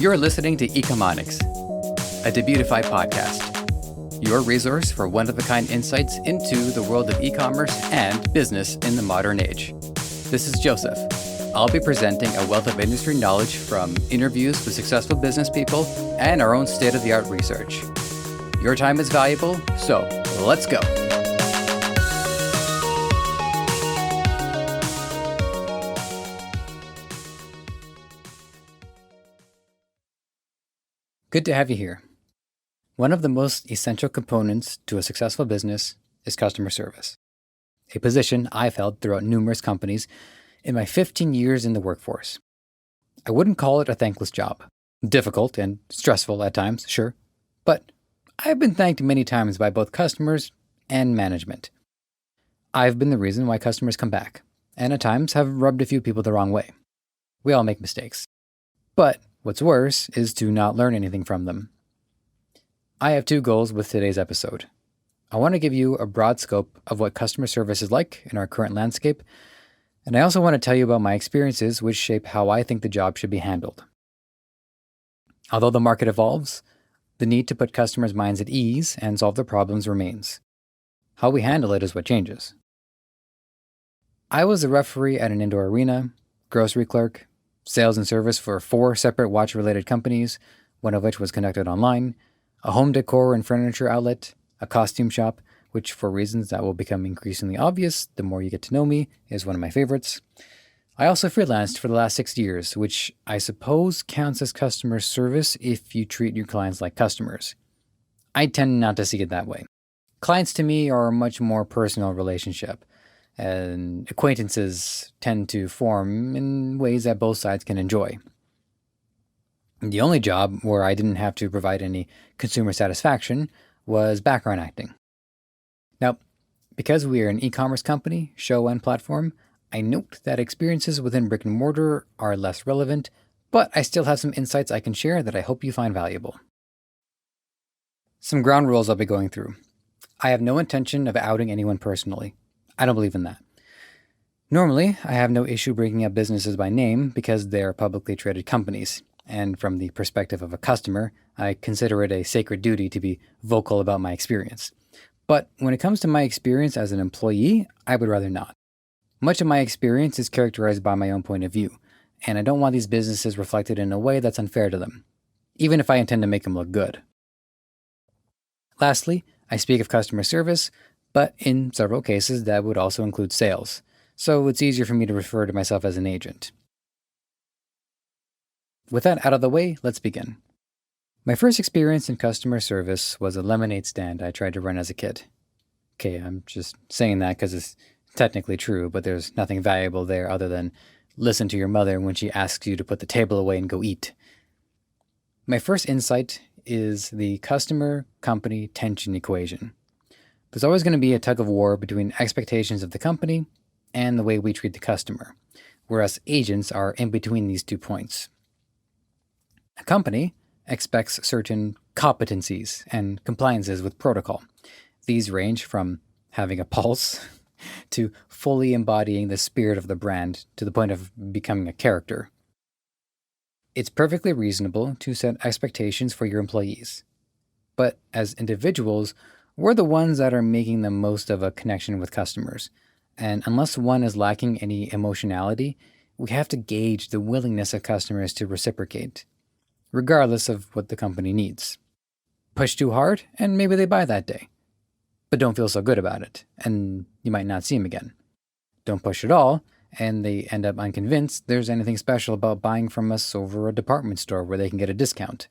You're listening to Ecomonics, a Debutify podcast, your resource for one-of-a-kind insights into the world of e-commerce and business in the modern age. This is Joseph. I'll be presenting a wealth of industry knowledge from interviews with successful business people and our own state-of-the-art research. Your time is valuable, so let's go. Good to have you here. One of the most essential components to a successful business is customer service, a position I've held throughout numerous companies in my 15 years in the workforce. I wouldn't call it a thankless job. Difficult and stressful at times, sure, but I've been thanked many times by both customers and management. I've been the reason why customers come back, and at times have rubbed a few people the wrong way. We all make mistakes. But what's worse is to not learn anything from them. I have two goals with today's episode. I want to give you a broad scope of what customer service is like in our current landscape, and I also want to tell you about my experiences which shape how I think the job should be handled. Although the market evolves, the need to put customers' minds at ease and solve their problems remains. How we handle it is what changes. I was a referee at an indoor arena, grocery clerk, sales and service for 4 separate watch-related companies, one of which was conducted online, a home decor and furniture outlet, a costume shop, which for reasons that will become increasingly obvious the more you get to know me, is one of my favorites. I also freelanced for the last 6 years, which I suppose counts as customer service if you treat your clients like customers. I tend not to see it that way. Clients to me are a much more personal relationship, and acquaintances tend to form in ways that both sides can enjoy. The only job where I didn't have to provide any consumer satisfaction was background acting. Now, because we are an e-commerce company, show, and platform, I note that experiences within brick and mortar are less relevant, but I still have some insights I can share that I hope you find valuable. Some ground rules I'll be going through. I have no intention of outing anyone personally. I don't believe in that. Normally, I have no issue breaking up businesses by name because they are publicly traded companies, and from the perspective of a customer, I consider it a sacred duty to be vocal about my experience. But when it comes to my experience as an employee, I would rather not. Much of my experience is characterized by my own point of view, and I don't want these businesses reflected in a way that's unfair to them, even if I intend to make them look good. Lastly, I speak of customer service, but in several cases that would also include sales, so it's easier for me to refer to myself as an agent. With that out of the way, let's begin. My first experience in customer service was a lemonade stand I tried to run as a kid. Okay, I'm just saying that because it's technically true, but there's nothing valuable there other than listen to your mother when she asks you to put the table away and go eat. My first insight is the customer-company tension equation. There's always going to be a tug of war between expectations of the company and the way we treat the customer, whereas agents are in between these 2 points. A company expects certain competencies and compliances with protocol. These range from having a pulse to fully embodying the spirit of the brand to the point of becoming a character. It's perfectly reasonable to set expectations for your employees, but as individuals, we're the ones that are making the most of a connection with customers, and unless one is lacking any emotionality, we have to gauge the willingness of customers to reciprocate, regardless of what the company needs. Push too hard, and maybe they buy that day, but don't feel so good about it, and you might not see them again. Don't push at all, and they end up unconvinced there's anything special about buying from us over a department store where they can get a discount.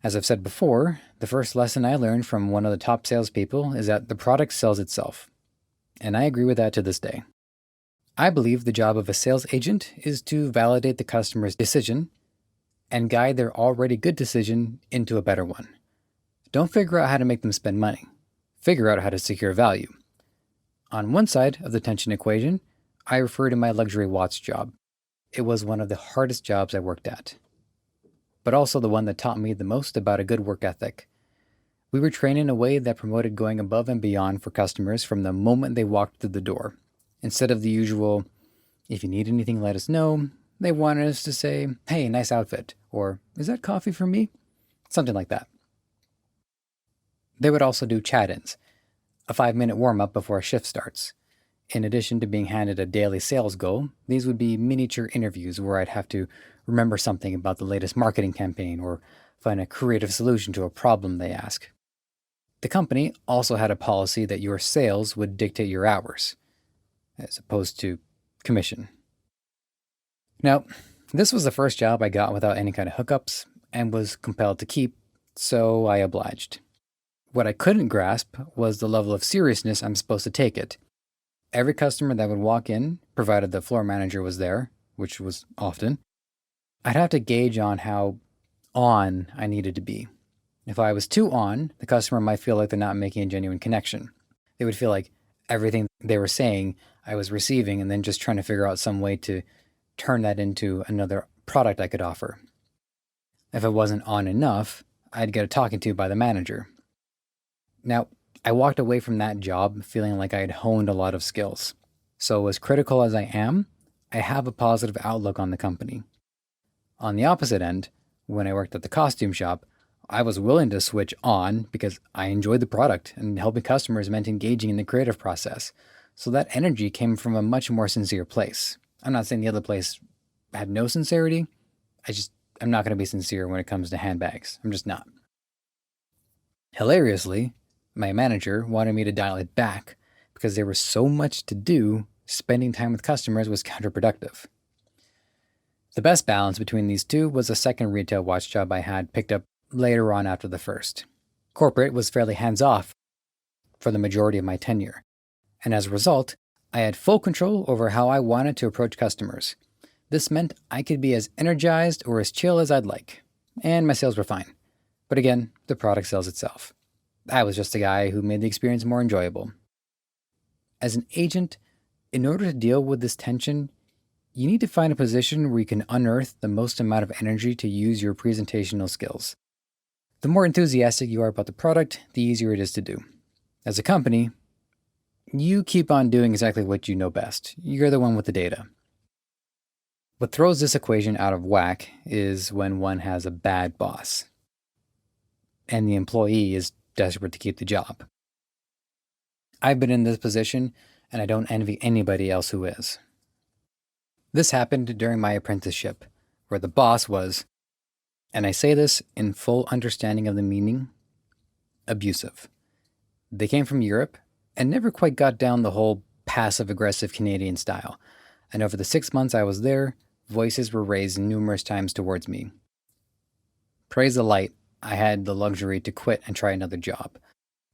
As I've said before, the first lesson I learned from one of the top salespeople is that the product sells itself. And I agree with that to this day. I believe the job of a sales agent is to validate the customer's decision and guide their already good decision into a better one. Don't figure out how to make them spend money. Figure out how to secure value. On one side of the tension equation, I refer to my luxury watch job. It was one of the hardest jobs I worked at, but also the one that taught me the most about a good work ethic. We were trained in a way that promoted going above and beyond for customers from the moment they walked through the door, instead of the usual, if you need anything, let us know, They wanted us to say, "Hey, nice outfit," or "Is that coffee for me?" Something like that. They would also do chat-ins, a 5-minute warm-up before a shift starts. In addition to being handed a daily sales goal, these would be miniature interviews where I'd have to remember something about the latest marketing campaign or find a creative solution to a problem they ask. The company also had a policy that your sales would dictate your hours, as opposed to commission. Now, this was the first job I got without any kind of hookups and was compelled to keep, so I obliged. What I couldn't grasp was the level of seriousness I'm supposed to take it. Every customer that would walk in, provided the floor manager was there, which was often, I'd have to gauge on how on I needed to be. If I was too on, the customer might feel like they're not making a genuine connection. They would feel like everything they were saying I was receiving and then just trying to figure out some way to turn that into another product I could offer. If I wasn't on enough, I'd get a talking to by the manager. Now, I walked away from that job feeling like I had honed a lot of skills. So as critical as I am, I have a positive outlook on the company. On the opposite end, when I worked at the costume shop, I was willing to switch on because I enjoyed the product and helping customers meant engaging in the creative process. So that energy came from a much more sincere place. I'm not saying the other place had no sincerity. I'm not going to be sincere when it comes to handbags. I'm just not. Hilariously, my manager wanted me to dial it back because there was so much to do, spending time with customers was counterproductive. The best balance between these two was a second retail watch job I had picked up later on after the first. Corporate was fairly hands-off for the majority of my tenure, and as a result, I had full control over how I wanted to approach customers. This meant I could be as energized or as chill as I'd like, and my sales were fine. But again, the product sells itself. I was just a guy who made the experience more enjoyable. As an agent, in order to deal with this tension, you need to find a position where you can unearth the most amount of energy to use your presentational skills. The more enthusiastic you are about the product, the easier it is to do. As a company, you keep on doing exactly what you know best. You're the one with the data. What throws this equation out of whack is when one has a bad boss, and the employee is desperate to keep the job. I've been in this position, and I don't envy anybody else who is. This happened during my apprenticeship, where the boss was, and I say this in full understanding of the meaning, abusive. They came from Europe and never quite got down the whole passive-aggressive Canadian style, and over the 6 months I was there, voices were raised numerous times towards me. Praise the light, I had the luxury to quit and try another job.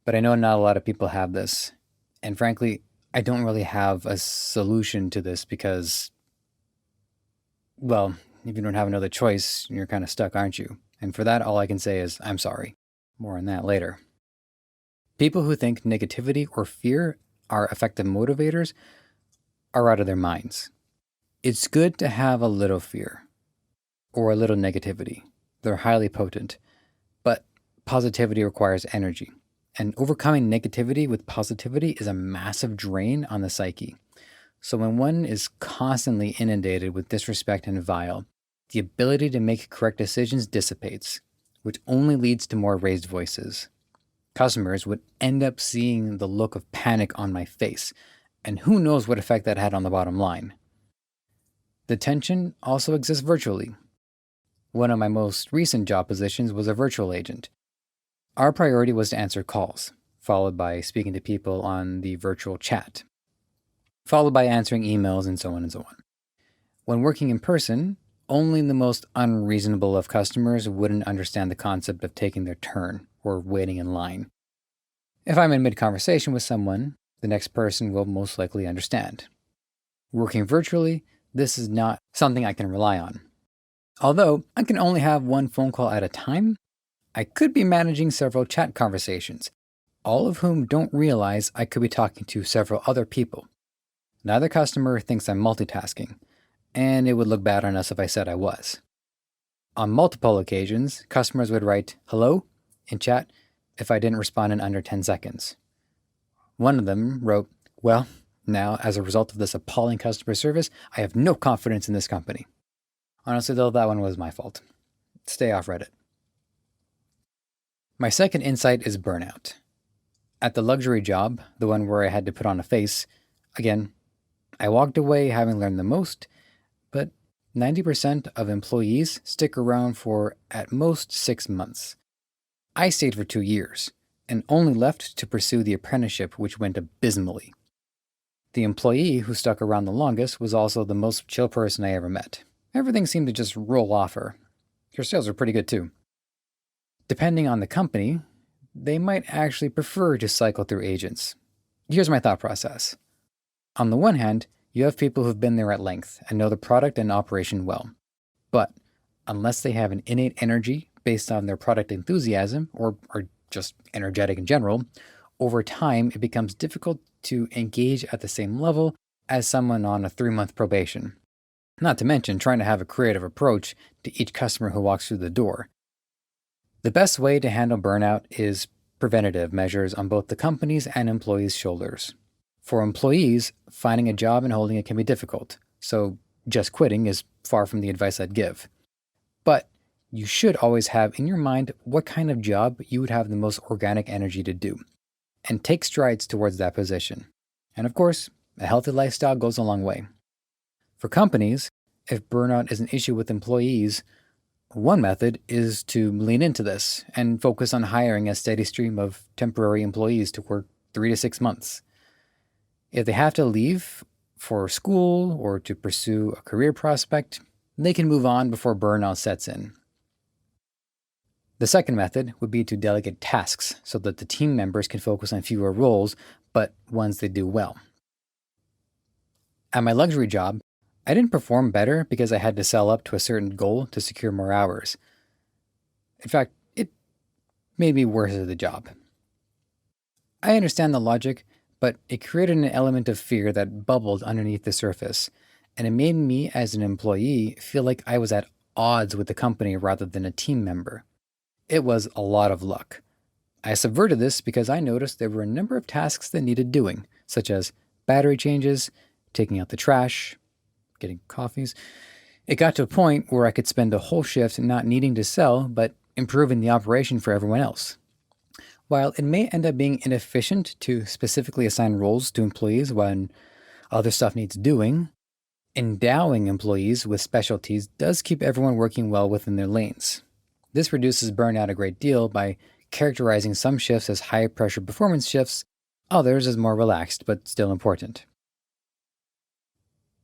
But I know not a lot of people have this, and frankly, I don't really have a solution to this because, well, if you don't have another choice, you're kind of stuck, aren't you? And for that, all I can say is, I'm sorry. More on that later. People who think negativity or fear are effective motivators are out of their minds. It's good to have a little fear or a little negativity. They're highly potent, but positivity requires energy. And overcoming negativity with positivity is a massive drain on the psyche. So when one is constantly inundated with disrespect and vile, the ability to make correct decisions dissipates, which only leads to more raised voices. Customers would end up seeing the look of panic on my face, and who knows what effect that had on the bottom line. The tension also exists virtually. One of my most recent job positions was a virtual agent. Our priority was to answer calls, followed by speaking to people on the virtual chat, followed by answering emails, and so on and so on. When working in person, only the most unreasonable of customers wouldn't understand the concept of taking their turn or waiting in line. If I'm in mid-conversation with someone, the next person will most likely understand. Working virtually, this is not something I can rely on. Although I can only have one phone call at a time, I could be managing several chat conversations, all of whom don't realize I could be talking to several other people. Neither customer thinks I'm multitasking, and it would look bad on us if I said I was. On multiple occasions, customers would write "hello" in chat if I didn't respond in under 10 seconds. One of them wrote, "Well, now, as a result of this appalling customer service, I have no confidence in this company." Honestly, though, that one was my fault. Stay off Reddit. My second insight is burnout. At the luxury job, the one where I had to put on a face, again, I walked away having learned the most, but 90% of employees stick around for at most 6 months. I stayed for 2 years and only left to pursue the apprenticeship, which went abysmally. The employee who stuck around the longest was also the most chill person I ever met. Everything seemed to just roll off her. Her sales were pretty good too. Depending on the company, they might actually prefer to cycle through agents. Here's my thought process. On the one hand, you have people who've been there at length and know the product and operation well. But unless they have an innate energy based on their product enthusiasm or are just energetic in general, over time it becomes difficult to engage at the same level as someone on a 3-month probation. Not to mention trying to have a creative approach to each customer who walks through the door. The best way to handle burnout is preventative measures on both the company's and employees' shoulders. For employees, finding a job and holding it can be difficult, so just quitting is far from the advice I'd give. But you should always have in your mind what kind of job you would have the most organic energy to do, and take strides towards that position. And of course, a healthy lifestyle goes a long way. For companies, if burnout is an issue with employees, one method is to lean into this and focus on hiring a steady stream of temporary employees to work 3 to 6 months. If they have to leave for school or to pursue a career prospect, they can move on before burnout sets in. The second method would be to delegate tasks so that the team members can focus on fewer roles, but ones they do well. At my luxury job, I didn't perform better because I had to sell up to a certain goal to secure more hours. In fact, it made me worse at the job. I understand the logic, but it created an element of fear that bubbled underneath the surface, and it made me as an employee feel like I was at odds with the company rather than a team member. It was a lot of luck. I subverted this because I noticed there were a number of tasks that needed doing, such as battery changes, taking out the trash, getting coffees. It got to a point where I could spend a whole shift not needing to sell, but improving the operation for everyone else. While it may end up being inefficient to specifically assign roles to employees when other stuff needs doing, endowing employees with specialties does keep everyone working well within their lanes. This reduces burnout a great deal by characterizing some shifts as high-pressure performance shifts, others as more relaxed but still important.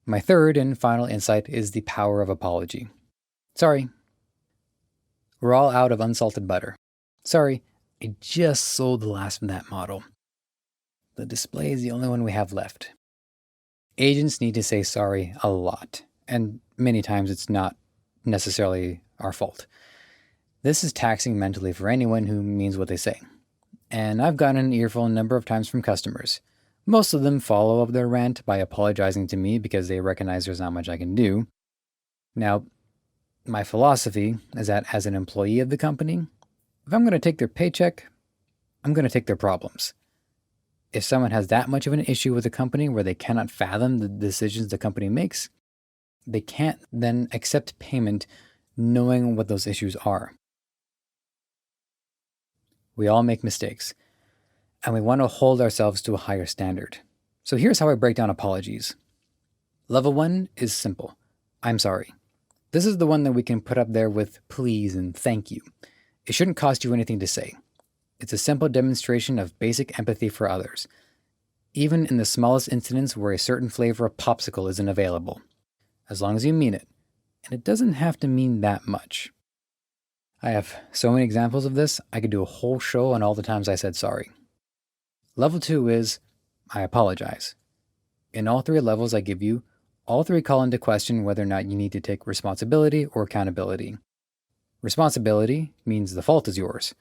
My third and final insight is the power of apology. Sorry. We're all out of unsalted butter. Sorry, I just sold the last from that model. The display is the only one we have left. Agents need to say sorry a lot, and many times it's not necessarily our fault. This is taxing mentally for anyone who means what they say. And I've gotten an earful a number of times from customers. Most of them follow up their rant by apologizing to me because they recognize there's not much I can do. Now, my philosophy is that as an employee of the company, if I'm going to take their paycheck, I'm going to take their problems. If someone has that much of an issue with a company where they cannot fathom the decisions the company makes, they can't then accept payment knowing what those issues are. We all make mistakes, and we want to hold ourselves to a higher standard. So here's how I break down apologies. Level 1 is simple. I'm sorry. This is the one that we can put up there with please and thank you. It shouldn't cost you anything to say. It's a simple demonstration of basic empathy for others, even in the smallest incidents where a certain flavor of popsicle isn't available, as long as you mean it. And it doesn't have to mean that much. I have so many examples of this, I could do a whole show on all the times I said sorry. Level 2 is, I apologize. In all 3 levels I give you, all 3 call into question whether or not you need to take responsibility or accountability. Responsibility means the fault is yours.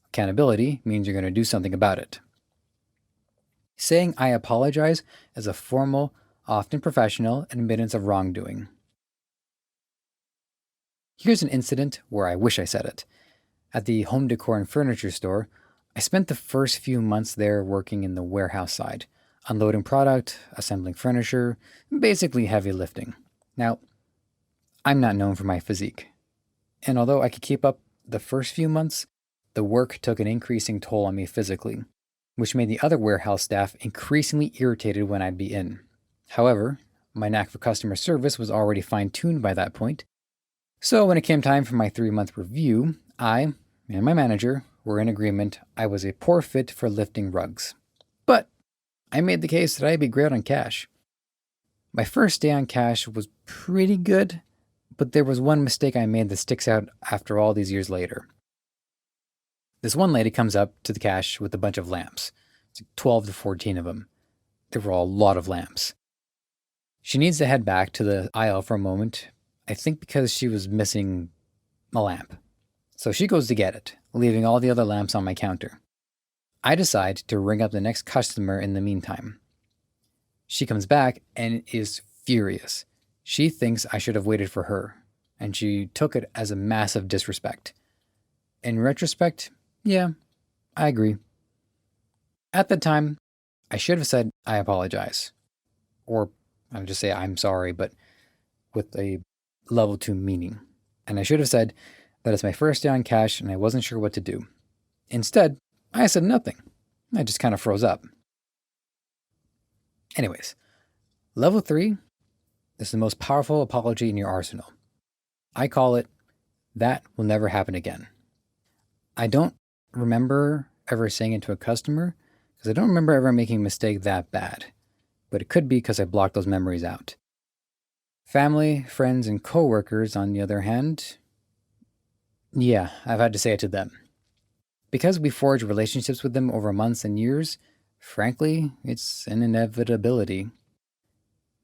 Accountability means you're going to do something about it. Saying I apologize is a formal, often professional, admittance of wrongdoing. Here's an incident where I wish I said it. At the home decor and furniture store, I spent the first few months there working in the warehouse side, unloading product, assembling furniture, basically heavy lifting. Now, I'm not known for my physique. And although I could keep up the first few months, the work took an increasing toll on me physically, which made the other warehouse staff increasingly irritated when I'd be in. However, my knack for customer service was already fine-tuned by that point, so when it came time for my 3-month review, I and my manager were in agreement I was a poor fit for lifting rugs. But I made the case that I'd be great on cash. My first day on cash was pretty good, but there was one mistake I made that sticks out after all these years later. This one lady comes up to the cash with a bunch of lamps. It's like 12 to 14 of them. There were a lot of lamps. She needs to head back to the aisle for a moment, I think because she was missing a lamp. So she goes to get it, leaving all the other lamps on my counter. I decide to ring up the next customer in the meantime. She comes back and is furious. She thinks I should have waited for her, and she took it as a massive disrespect. In retrospect, yeah, I agree. At the time, I should have said I apologize. Or I would just say I'm sorry, but with a level 2 meaning. And I should have said that it's my first day on cash and I wasn't sure what to do. Instead, I said nothing. I just kind of froze up. Anyways, level 3 is the most powerful apology in your arsenal. I call it, that will never happen again. I don't remember ever saying it to a customer because I don't remember ever making a mistake that bad, but it could be because I blocked those memories out. Family, friends, and coworkers, on the other hand, yeah, I've had to say it to them. Because we forge relationships with them over months and years, frankly, it's an inevitability.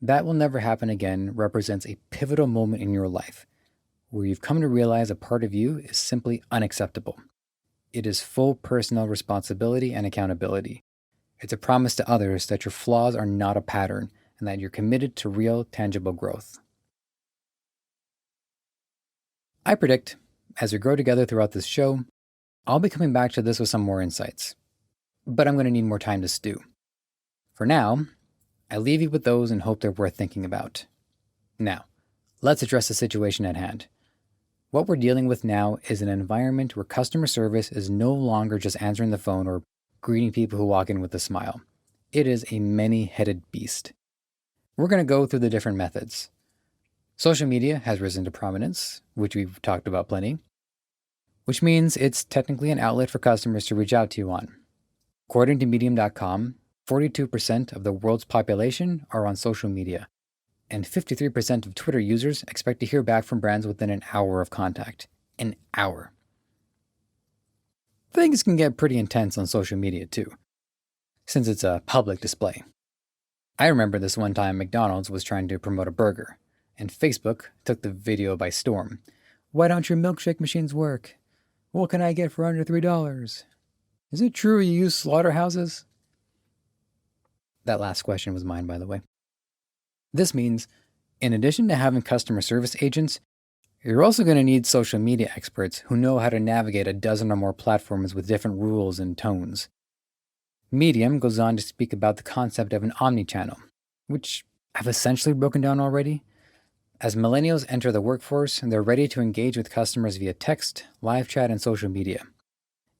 That will never happen again represents a pivotal moment in your life where you've come to realize a part of you is simply unacceptable. It is full personal responsibility and accountability. It's a promise to others that your flaws are not a pattern and that you're committed to real, tangible growth. I predict, as we grow together throughout this show, I'll be coming back to this with some more insights. But I'm going to need more time to stew. For now, I leave you with those and hope they're worth thinking about. Now, let's address the situation at hand. What we're dealing with now is an environment where customer service is no longer just answering the phone or greeting people who walk in with a smile. It is a many-headed beast. We're going to go through the different methods. Social media has risen to prominence, which we've talked about plenty, which means it's technically an outlet for customers to reach out to you on. According to Medium.com, 42% of the world's population are on social media, and 53% of Twitter users expect to hear back from brands within an hour of contact. An hour. Things can get pretty intense on social media too, since it's a public display. I remember this one time McDonald's was trying to promote a burger, and Facebook took the video by storm. Why don't your milkshake machines work? What can I get for under $3? Is it true you use slaughterhouses? That last question was mine, by the way. This means, in addition to having customer service agents, you're also going to need social media experts who know how to navigate a dozen or more platforms with different rules and tones. Medium goes on to speak about the concept of an omnichannel, which I've essentially broken down already. As millennials enter the workforce, they're ready to engage with customers via text, live chat, and social media.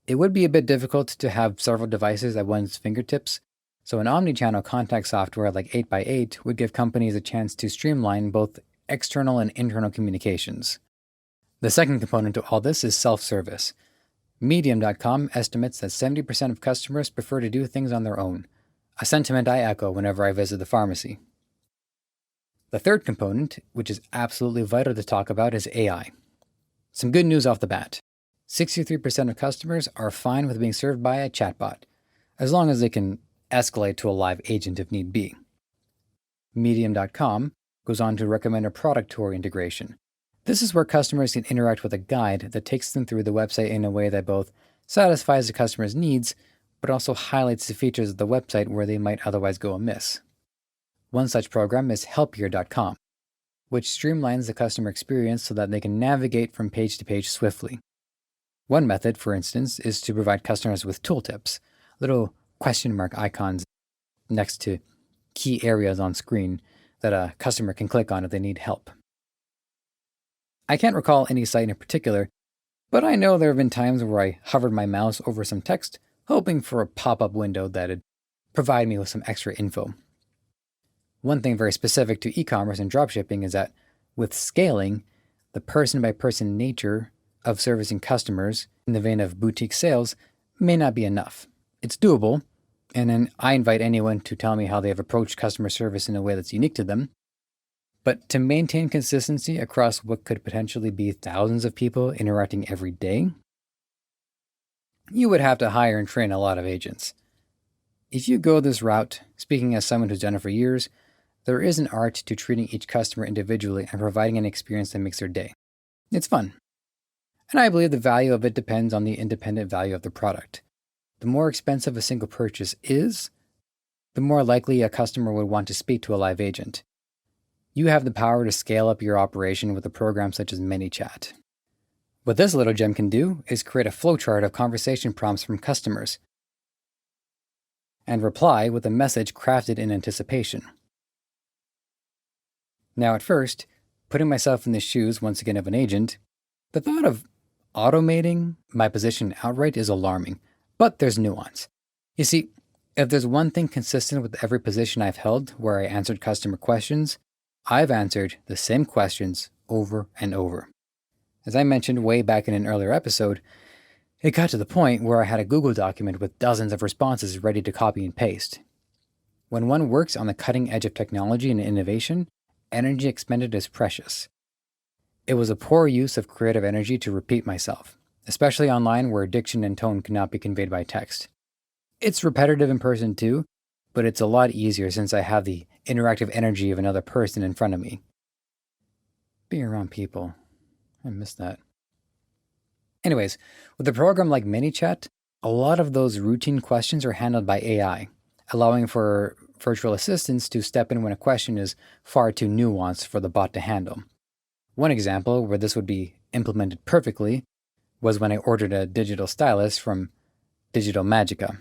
It would be a bit difficult to have several devices at one's fingertips, so an omnichannel contact software like 8x8 would give companies a chance to streamline both external and internal communications. The second component to all this is self-service. Medium.com estimates that 70% of customers prefer to do things on their own, a sentiment I echo whenever I visit the pharmacy. The third component, which is absolutely vital to talk about, is AI. Some good news off the bat. 63% of customers are fine with being served by a chatbot, as long as they can escalate to a live agent if need be. Medium.com goes on to recommend a product tour integration. This is where customers can interact with a guide that takes them through the website in a way that both satisfies the customer's needs, but also highlights the features of the website where they might otherwise go amiss. One such program is Helpier.com, which streamlines the customer experience so that they can navigate from page to page swiftly. One method, for instance, is to provide customers with tooltips, little question mark icons next to key areas on screen that a customer can click on if they need help. I can't recall any site in particular, but I know there have been times where I hovered my mouse over some text, hoping for a pop-up window that'd provide me with some extra info. One thing very specific to e-commerce and dropshipping is that with scaling, the person-by-person nature of servicing customers in the vein of boutique sales may not be enough. It's doable, and then I invite anyone to tell me how they have approached customer service in a way that's unique to them. But to maintain consistency across what could potentially be thousands of people interacting every day, you would have to hire and train a lot of agents. If you go this route, speaking as someone who's done it for years, there is an art to treating each customer individually and providing an experience that makes their day. It's fun. And I believe the value of it depends on the independent value of the product. The more expensive a single purchase is, the more likely a customer would want to speak to a live agent. You have the power to scale up your operation with a program such as ManyChat. What this little gem can do is create a flowchart of conversation prompts from customers and reply with a message crafted in anticipation. Now at first, putting myself in the shoes once again of an agent, the thought of automating my position outright is alarming, but there's nuance. You see, if there's one thing consistent with every position I've held where I answered customer questions, I've answered the same questions over and over. As I mentioned way back in an earlier episode, it got to the point where I had a Google document with dozens of responses ready to copy and paste. When one works on the cutting edge of technology and innovation, energy expended is precious. It was a poor use of creative energy to repeat myself, especially online where diction and tone cannot be conveyed by text. It's repetitive in person too, but it's a lot easier since I have the interactive energy of another person in front of me. Being around people, I miss that. Anyways, with a program like ManyChat, a lot of those routine questions are handled by AI, allowing for virtual assistants to step in when a question is far too nuanced for the bot to handle. One example where this would be implemented perfectly was when I ordered a digital stylus from Digital Magica.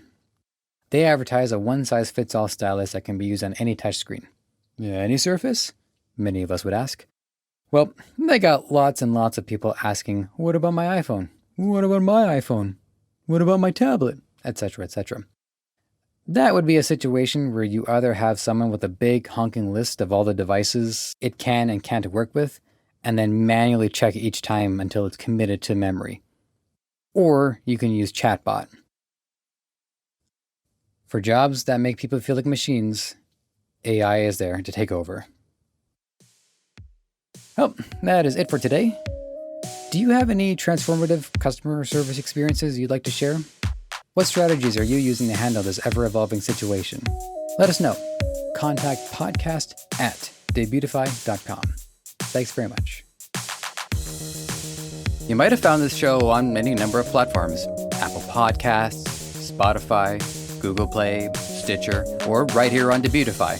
They advertise a one-size-fits-all stylus that can be used on any touchscreen. Any surface? Many of us would ask. Well, they got lots and lots of people asking, what about my iPhone? What about my iPhone? What about my tablet? Etc., etc. That would be a situation where you either have someone with a big honking list of all the devices it can and can't work with, and then manually check each time until it's committed to memory. Or you can use chatbot. For jobs that make people feel like machines, AI is there to take over. Well, that is it for today. Do you have any transformative customer service experiences you'd like to share? What strategies are you using to handle this ever-evolving situation? Let us know. Contact podcast@debutify.com. Thanks very much. You might have found this show on any number of platforms: Apple Podcasts, Spotify, Google Play, Stitcher, or right here on Debutify.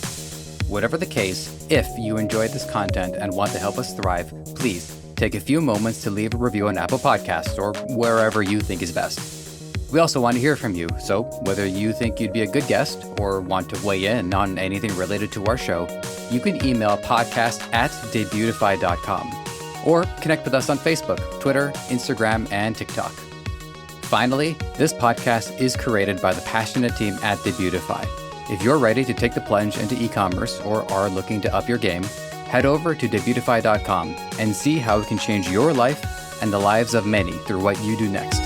Whatever the case, if you enjoyed this content and want to help us thrive, please take a few moments to leave a review on Apple Podcasts or wherever you think is best. We also want to hear from you, so whether you think you'd be a good guest or want to weigh in on anything related to our show, you can email podcast@debutify.com or connect with us on Facebook, Twitter, Instagram, and TikTok. Finally, this podcast is created by the passionate team at Debutify. If you're ready to take the plunge into e-commerce or are looking to up your game, head over to Debutify.com and see how it can change your life and the lives of many through what you do next.